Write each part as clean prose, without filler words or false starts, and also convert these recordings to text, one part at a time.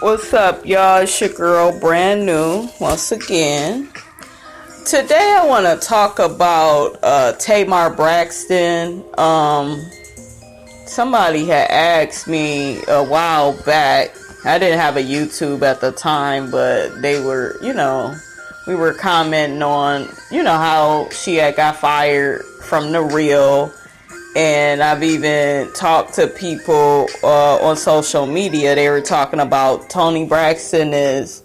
What's up, y'all? It's your girl, brand new, once again. Today I want to talk about Tamar Braxton. Somebody had asked me a while back. I didn't have a YouTube at the time, but they were, we were commenting on, how she had got fired from The Real. And I've even talked to people on social media. They were talking about Toni Braxton is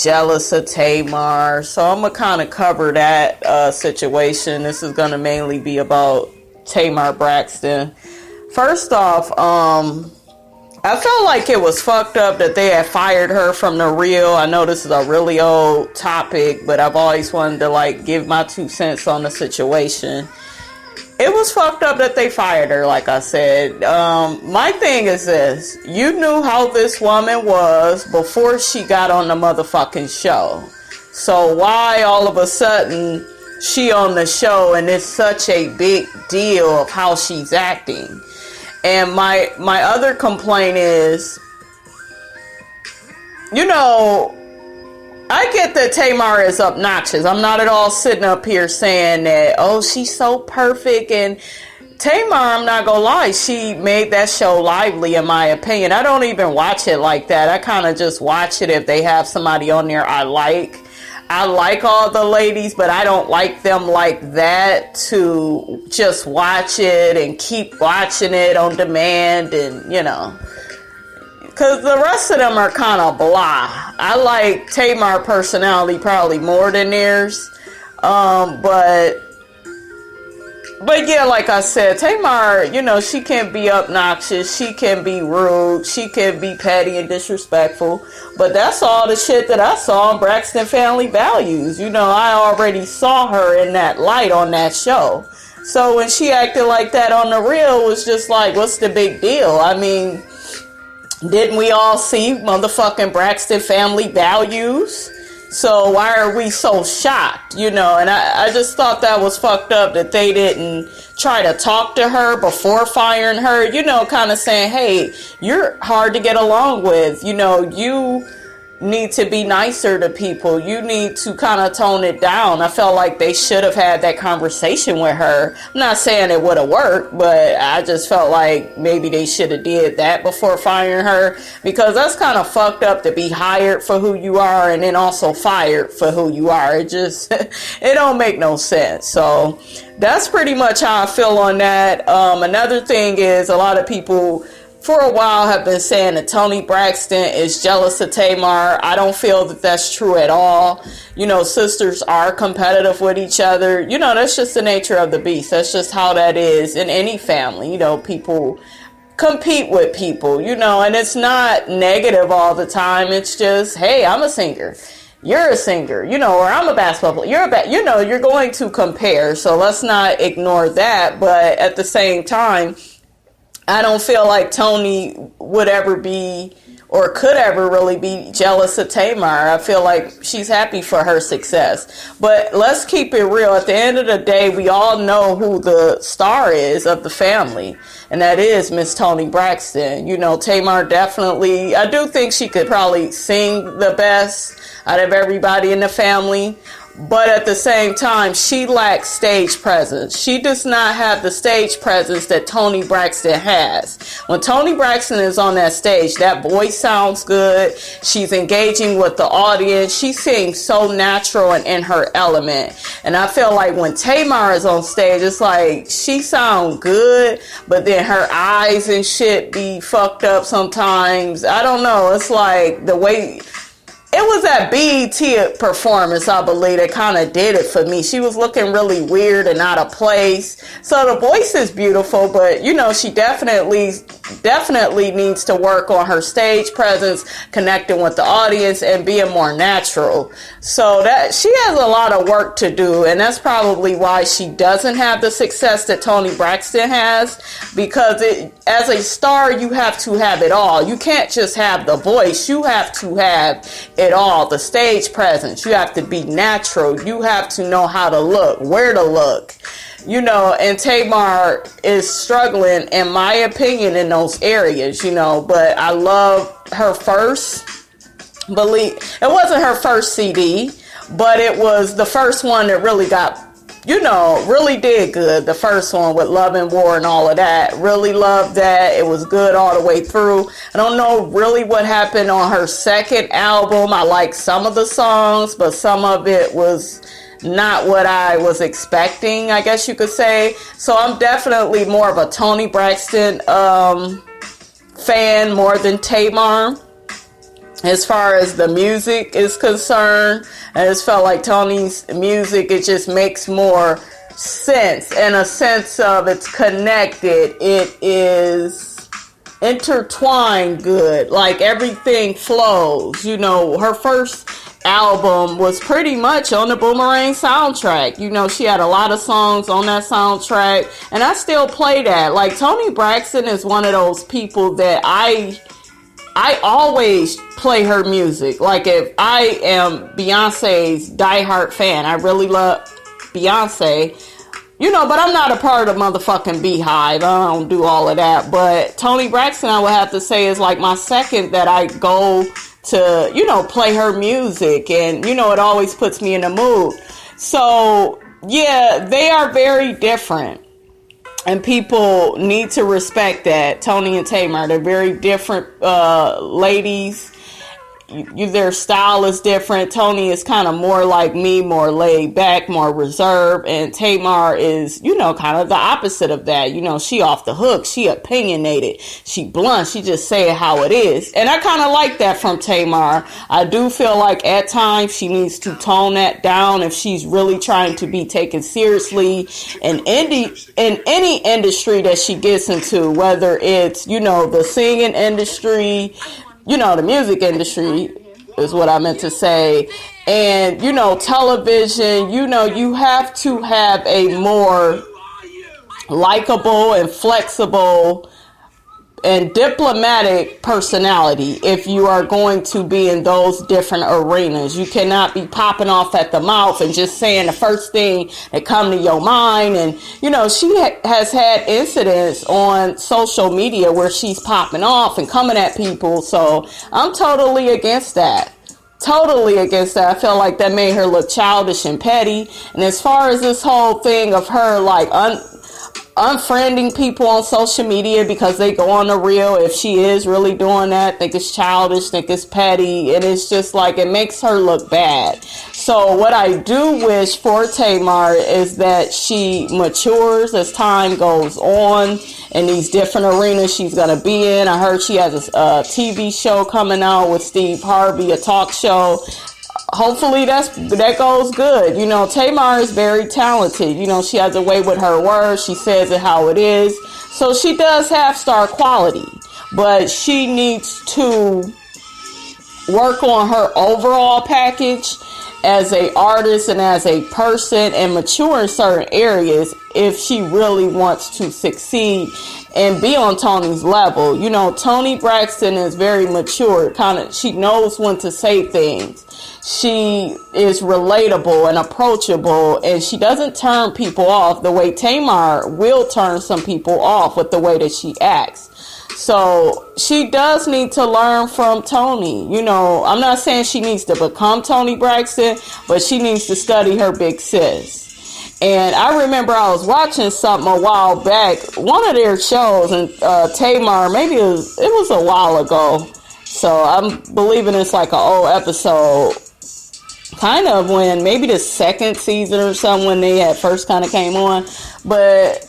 jealous of Tamar. So I'm going to kind of cover that situation. This is going to mainly be about Tamar Braxton. First off, I felt like it was fucked up that they had fired her from The Real. I know this is a really old topic, but I've always wanted to give my 2 cents on the situation. It was fucked up that they fired her, like I said. My thing is this. You knew how this woman was before she got on the motherfucking show. So why all of a sudden she on the show and it's such a big deal of how she's acting? And my other complaint is, I get that Tamar is obnoxious. I'm not at all sitting up here saying that, oh, she's so perfect. And Tamar, I'm not going to lie, she made that show lively, in my opinion. I don't even watch it like that. I kind of just watch it if they have somebody on there I like. I like all the ladies, but I don't like them like that to just watch it and keep watching it on demand and, because the rest of them are kind of blah. I like Tamar personality probably more than theirs. But yeah, like I said, Tamar, she can be obnoxious. She can be rude. She can be petty and disrespectful. But that's all the shit that I saw on Braxton Family Values. I already saw her in that light on that show. So when she acted like that on The Real, it was just like, what's the big deal? I mean, didn't we all see motherfucking Braxton Family Values? So why are we so shocked, And I just thought that was fucked up that they didn't try to talk to her before firing her, kind of saying, hey, you're hard to get along with. You need to be nicer to people. You need to kind of tone it down. I felt like they should have had that conversation with her. I'm not saying it would have worked, but I just felt like maybe they should have did that before firing her, because that's kind of fucked up to be hired for who you are and then also fired for who you are. It just, it don't make no sense. So that's pretty much how I feel on that. Another thing is, a lot of people for a while have been saying that Toni Braxton is jealous of Tamar. I don't feel that that's true at all. Sisters are competitive with each other. That's just the nature of the beast. That's just how that is in any family. People compete with people, and it's not negative all the time. It's just, hey, I'm a singer. You're a singer, or I'm a basketball player. You're going to compare. So let's not ignore that. But at the same time, I don't feel like Toni would ever be or could ever really be jealous of Tamar. I feel like she's happy for her success. But let's keep it real. At the end of the day, we all know who the star is of the family, and that is Miss Toni Braxton. Tamar definitely, I do think she could probably sing the best out of everybody in the family. But at the same time, she lacks stage presence. She does not have the stage presence that Toni Braxton has. When Toni Braxton is on that stage, that voice sounds good. She's engaging with the audience. She seems so natural and in her element. And I feel like when Tamar is on stage, it's like she sounds good, but then her eyes and shit be fucked up sometimes. I don't know. It's like the way... It was that BET performance, I believe, that kind of did it for me. She was looking really weird and out of place. So the voice is beautiful, but, she definitely needs to work on her stage presence, connecting with the audience, and being more natural. So that she has a lot of work to do, and that's probably why she doesn't have the success that Toni Braxton has, because as a star, you have to have it all. You can't just have the voice. You have to have it all. The stage presence. You have to be natural. You have to know how to look, where to look. And Tamar is struggling, in my opinion, in those areas, but I love her first. it wasn't her first CD, but it was the first one that really got, really did good. The first one with Love and War and all of that. Really loved that. It was good all the way through. I don't know really what happened on her second album. I liked some of the songs, but some of it was not what I was expecting, I guess you could say. So I'm definitely more of a Toni Braxton fan more than Tamar. As far as the music is concerned, I just felt like Toni's music, it just makes more sense in a sense of it's connected. It is intertwined good. Like everything flows. Her first album was pretty much on the Boomerang soundtrack. She had a lot of songs on that soundtrack, and I still play that. Like, Toni Braxton is one of those people that I always play her music. Like, if I am Beyonce's diehard fan, I really love Beyonce, but I'm not a part of motherfucking Beehive. I don't do all of that. But Toni Braxton, I would have to say, is like my second that I go to, play her music. And, it always puts me in the mood. So, yeah, they are very different. And people need to respect that. Toni and Tamar, they're very different ladies. Their style is different. Toni is kind of more like me, more laid back, more reserved. And Tamar is, kind of the opposite of that. She off the hook. She opinionated. She blunt. She just say it how it is. And I kind of like that from Tamar. I do feel like at times she needs to tone that down if she's really trying to be taken seriously in any industry that she gets into, whether it's, the singing industry, the music industry is what I meant to say. And, television, you have to have a more likable and flexible and diplomatic personality if you are going to be in those different arenas. You cannot be popping off at the mouth and just saying the first thing that come to your mind. And, she has had incidents on social media where she's popping off and coming at people. So I'm totally against that. Totally against that. I feel like that made her look childish and petty. And as far as this whole thing of her, like, unfriending people on social media because they go on The Real, if she is really doing that, think it's childish, think it's petty, and it's just like, it makes her look bad. So what I do wish for Tamar is that she matures as time goes on in these different arenas she's going to be in. I heard she has a TV show coming out with Steve Harvey, a talk show. Hopefully that goes good. Tamar is very talented. She has a way with her words. She says it how it is. So she does have star quality, but she needs to work on her overall package as a artist and as a person and mature in certain areas if she really wants to succeed and be on Toni's level. Toni Braxton is very mature. She knows when to say things. She is relatable and approachable, and she doesn't turn people off the way Tamar will turn some people off with the way that she acts. So she does need to learn from Toni. I'm not saying she needs to become Toni Braxton, but she needs to study her big sis. And I remember I was watching something a while back, one of their shows, and Tamar, maybe it was a while ago. So I'm believing it's like an old episode, kind of when maybe the second season or something when they had first kind of came on. But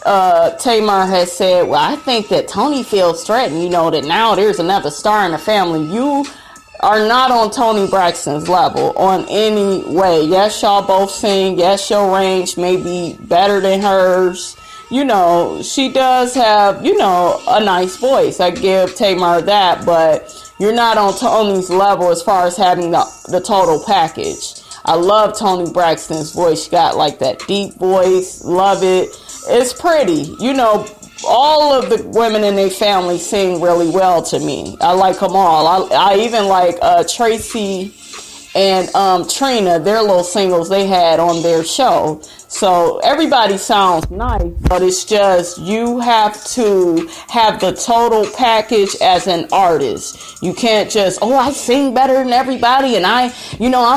Tamar has said, well, I think that Toni feels threatened, that now there's another star in the family. You are not on Toni Braxton's level on any way. Yes, y'all both sing. Yes, your range may be better than hers. She does have, a nice voice. I give Tamar that, but you're not on Toni's level as far as having the total package. I love Toni Braxton's voice. She got like that deep voice. Love it. It's pretty. All of the women in their family sing really well to me. I like them all. I even like Tracy and Trina, their little singles they had on their show. So everybody sounds nice, but it's just you have to have the total package as an artist. You can't just, oh, I sing better than everybody and I'm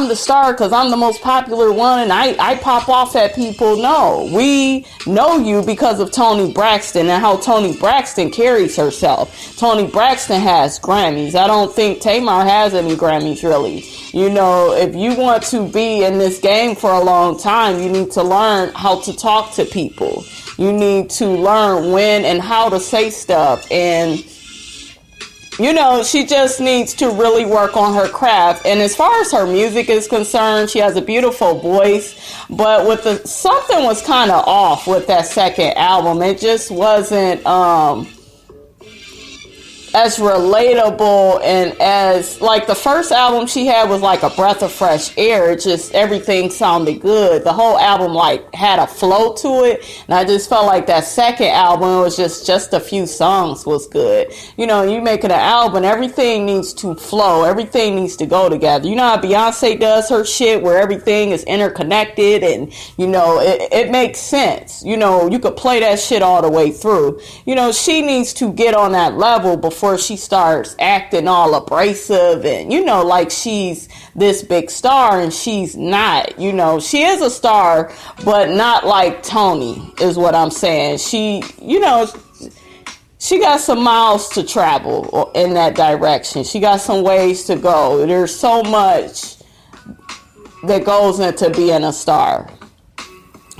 the star because I'm the most popular one and I pop off at people. No, we know you because of Toni Braxton and how Toni Braxton carries herself. Toni Braxton has Grammys. I don't think Tamar has any Grammys really. You know, if you want to be in this game for a long time, you need to learn how to talk to people. You need to learn when and how to say stuff. And, you know, she just needs to really work on her craft. And as far as her music is concerned, she has a beautiful voice. But something was kind of off with that second album. It just wasn't as relatable and as like the first album she had was like a breath of fresh air. It just everything sounded good. The whole album like had a flow to it, and I just felt like that second album was just a few songs was good. You know, you making an album, everything needs to flow, everything needs to go together. You know how Beyonce does her shit where everything is interconnected and you know it makes sense. You know, you could play that shit all the way through. You know, she needs to get on that level before she starts acting all abrasive and, you know, like she's this big star and she's not. You know, she is a star, but not like Toni is what I'm saying. She, you know, she got some miles to travel in that direction. She got some ways to go. There's so much that goes into being a star.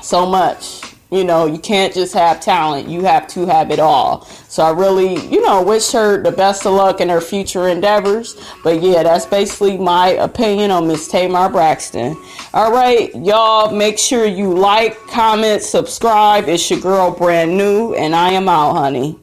So much. You know, you can't just have talent. You have to have it all. So I really, you know, wish her the best of luck in her future endeavors. But yeah, that's basically my opinion on Miss Tamar Braxton. All right, y'all, make sure you like, comment, subscribe. It's your girl Brand New, and I am out, honey.